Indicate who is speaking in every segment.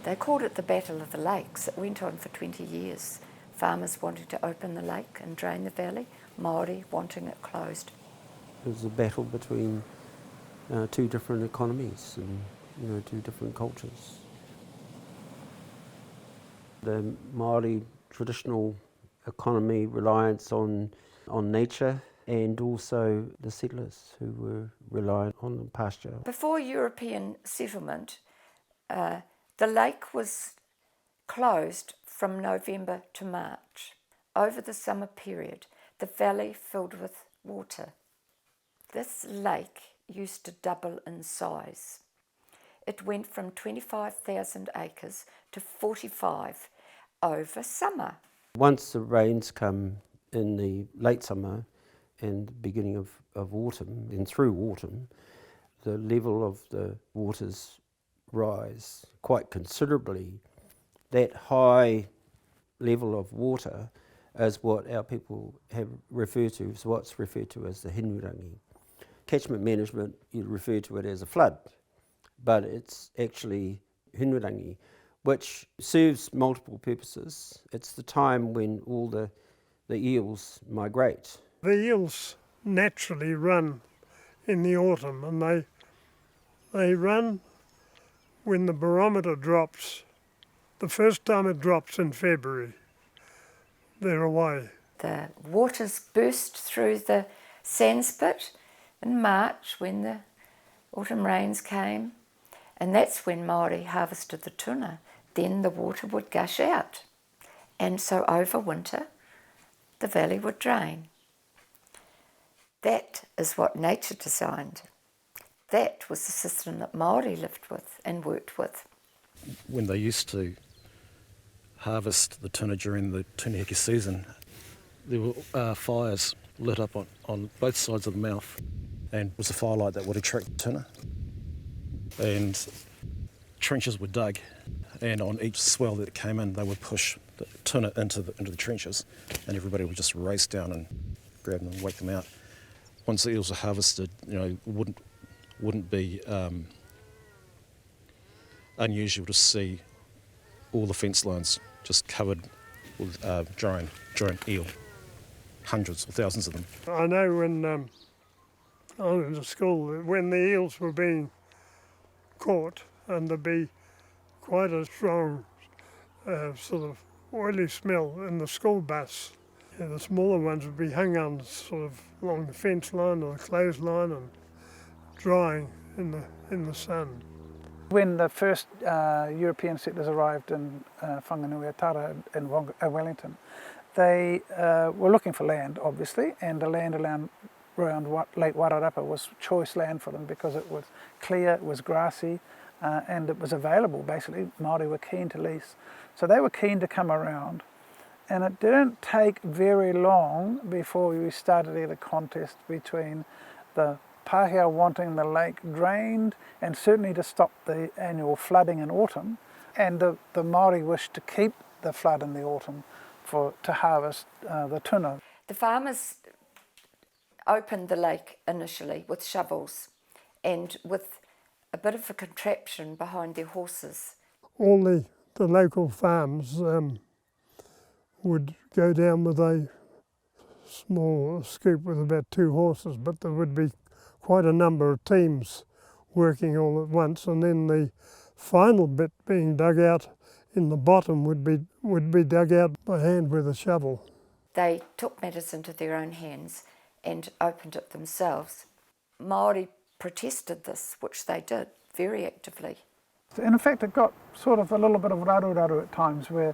Speaker 1: They called it the Battle of the Lakes. It went on for 20 years. Farmers wanting to open the lake and drain the valley, Māori wanting it closed.
Speaker 2: It was a battle between two different economies and two different cultures. The Māori traditional economy reliance on nature, and also the settlers who were reliant on the pasture.
Speaker 1: Before European settlement, the lake was closed from November to March. Over the summer period, the valley filled with water. This lake used to double in size. It went from 25,000 acres to 45 over summer.
Speaker 2: Once the rains come in the late summer and beginning of autumn, and through autumn, the level of the waters rise quite considerably. That high level of water is what our people have referred to, is what's referred to as the hinurangi. Catchment management, you refer to it as a flood, but it's actually hinurangi, which serves multiple purposes. It's the time when all the eels migrate.
Speaker 3: The eels naturally run in the autumn, and they run when the barometer drops. The first time it drops in February, they're away.
Speaker 1: The waters burst through the sandspit in March when the autumn rains came, and that's when Māori harvested the tuna. Then the water would gush out, and so over winter the valley would drain. That is what nature designed. That was the system that Māori lived with and worked with.
Speaker 4: When they used to harvest the tuna during the tunihiki season, there were fires lit up on both sides of the mouth, and it was a firelight that would attract tuna. And trenches were dug, and on each swell that came in, they would push the tuna into the trenches, and everybody would just race down and grab them and wake them out. Once the eels are harvested, wouldn't be unusual to see all the fence lines just covered with drying eel, hundreds or thousands of them.
Speaker 3: I know when I was at school, when the eels were being caught, and there'd be quite a strong sort of oily smell in the school bus. Yeah, the smaller ones would be hung on sort of along the fence line or the clothesline and drying in the sun.
Speaker 5: When the first European settlers arrived in Whanganui-a-Tara in Wellington, they were looking for land, obviously, and the land around Lake Wairarapa was choice land for them because it was clear, it was grassy, and it was available, basically. Māori were keen to lease. So they were keen to come around, and it didn't take very long before we started a contest between the Pākehā wanting the lake drained and certainly to stop the annual flooding in autumn, and the Māori wished to keep the flood in the autumn to harvest the tuna.
Speaker 1: The farmers opened the lake initially with shovels and with a bit of a contraption behind their horses.
Speaker 3: All the local farms would go down with a small scoop with about 2 horses, but there would be quite a number of teams working all at once, and then the final bit being dug out in the bottom would be dug out by hand with a shovel.
Speaker 1: They took matters into their own hands and opened it themselves. Māori protested this, which they did very actively.
Speaker 5: And in fact, it got sort of a little bit of raru at times where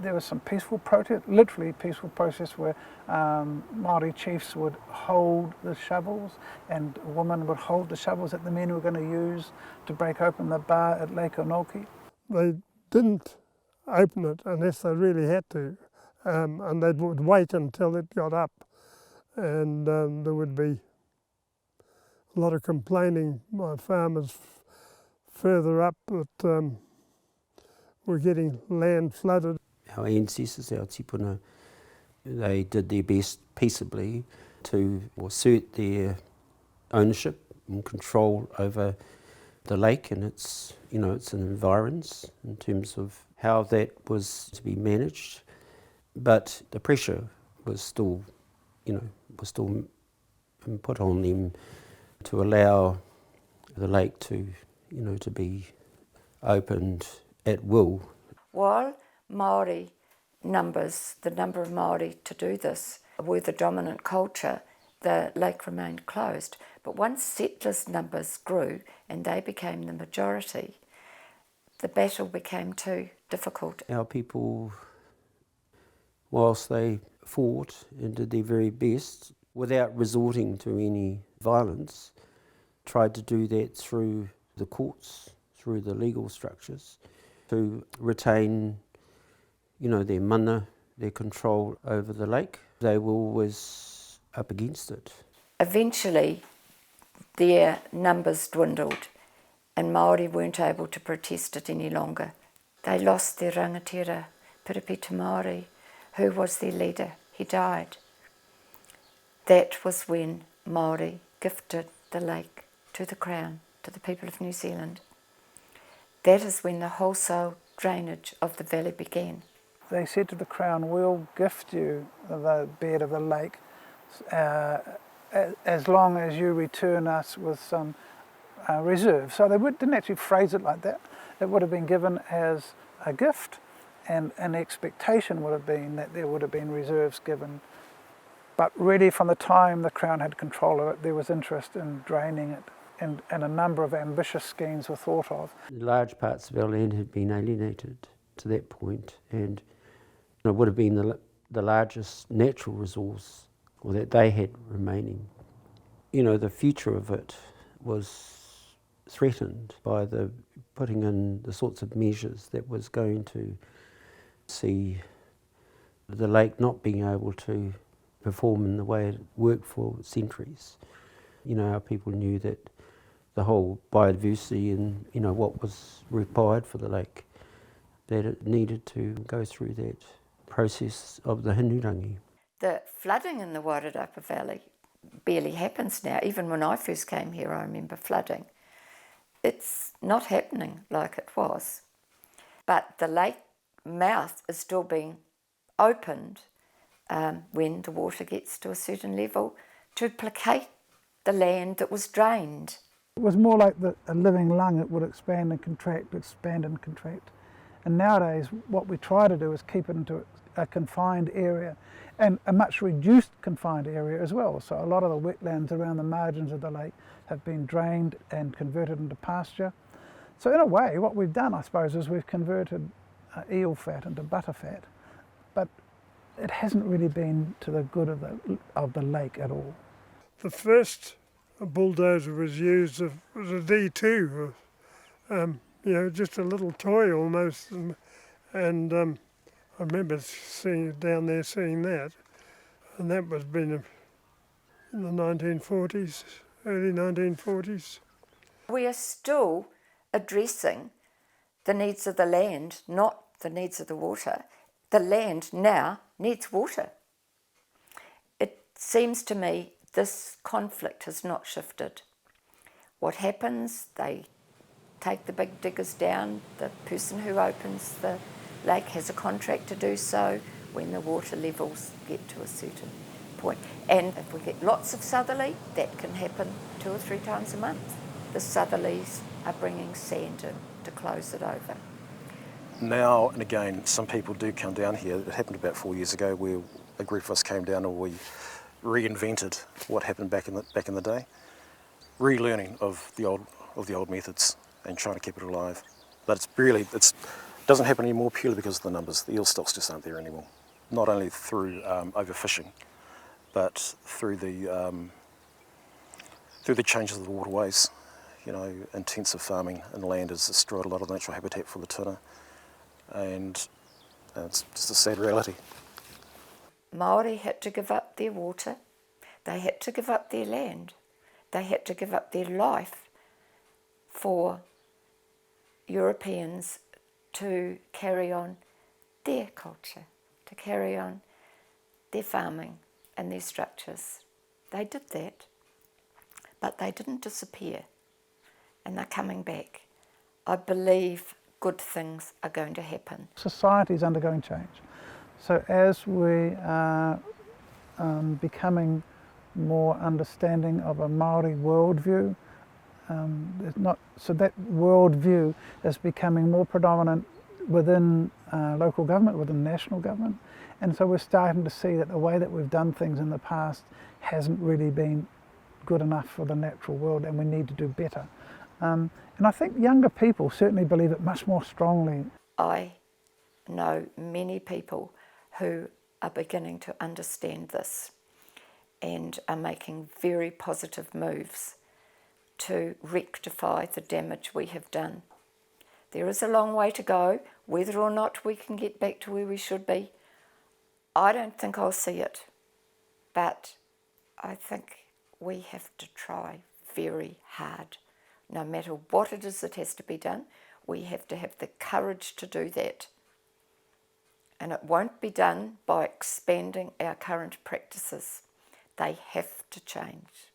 Speaker 5: there was some peaceful protest, literally peaceful protest, where Māori chiefs would hold the shovels and women would hold the shovels that the men were going to use to break open the bar at Lake Onoke.
Speaker 3: They didn't open it unless they really had to, and they would wait until it got up, and there would be a lot of complaining by farmers further up that were getting land flooded.
Speaker 2: Our ancestors, our tipuna, they did their best peaceably to assert their ownership and control over the lake and its, its environs in terms of how that was to be managed. But the pressure was still, put on them to allow the lake to, to be opened at will.
Speaker 1: While Māori numbers, the number of Māori to do this, were the dominant culture, the lake remained closed. But once settlers' numbers grew and they became the majority, the battle became too difficult.
Speaker 2: Our people, whilst they fought and did their very best, without resorting to any violence, tried to do that through the courts, through the legal structures, to retain, their mana, their control over the lake. They were always up against it.
Speaker 1: Eventually, their numbers dwindled and Māori weren't able to protest it any longer. They lost their rangatira, Piripita Māori, who was their leader. He died. That was when Māori gifted the lake to the Crown, to the people of New Zealand. That is when the wholesale drainage of the valley began.
Speaker 5: They said to the Crown, we'll gift you the bed of the lake as long as you return us with some reserve. So they didn't actually phrase it like that. It would have been given as a gift, and an expectation would have been that there would have been reserves given. But really from the time the Crown had control of it, there was interest in draining it, and a number of ambitious schemes were thought of.
Speaker 2: Large parts of our land had been alienated to that point, and it would have been the largest natural resource or that they had remaining. The future of it was threatened by the putting in the sorts of measures that was going to see the lake not being able to perform in the way it worked for centuries. Our people knew that the whole biodiversity and, what was required for the lake, that it needed to go through that process of the hinurangi.
Speaker 1: The flooding in the Wairarapa Valley barely happens now. Even when I first came here, I remember flooding. It's not happening like it was. But the lake mouth is still being opened when the water gets to a certain level to placate the land that was drained.
Speaker 5: It was more like a living lung. It would expand and contract, expand and contract. And nowadays what we try to do is keep it into a confined area, and a much reduced confined area as well. So a lot of the wetlands around the margins of the lake have been drained and converted into pasture. So in a way what we've done, I suppose, is we've converted eel fat into butter fat, but it hasn't really been to the good of the lake at all.
Speaker 3: The first bulldozer was used, was a D2, just a little toy almost, and I remember seeing that, and that was been in the 1940s, early 1940s.
Speaker 1: We are still addressing the needs of the land, not the needs of the water. The land now needs water. It seems to me this conflict has not shifted. What happens, they take the big diggers down. The person who opens the lake has a contract to do so when the water levels get to a certain point. And if we get lots of southerly, that can happen 2 or 3 times a month. The southerlies are bringing sand in to close it over.
Speaker 4: Now and again, some people do come down here. It happened about 4 years ago where a group of us came down and we reinvented what happened back in the day, relearning of the old methods and trying to keep it alive. But it doesn't happen anymore purely because of the numbers. The eel stocks just aren't there anymore. Not only through overfishing, but through the changes of the waterways. Intensive farming and land has destroyed a lot of the natural habitat for the tuna, and it's just a sad reality.
Speaker 1: Māori had to give up their water, they had to give up their land, they had to give up their life for Europeans to carry on their culture, to carry on their farming and their structures. They did that, but they didn't disappear. and they're coming back. I believe good things are going to happen.
Speaker 5: Society is undergoing change. So as we are becoming more understanding of a Māori worldview, so that worldview is becoming more predominant within local government, within national government, and so we're starting to see that the way that we've done things in the past hasn't really been good enough for the natural world, and we need to do better. And I think younger people certainly believe it much more strongly.
Speaker 1: I know many people who are beginning to understand this and are making very positive moves to rectify the damage we have done. There is a long way to go. Whether or not we can get back to where we should be, I don't think I'll see it. But I think we have to try very hard. No matter what it is that has to be done, we have to have the courage to do that. And it won't be done by expanding our current practices. They have to change.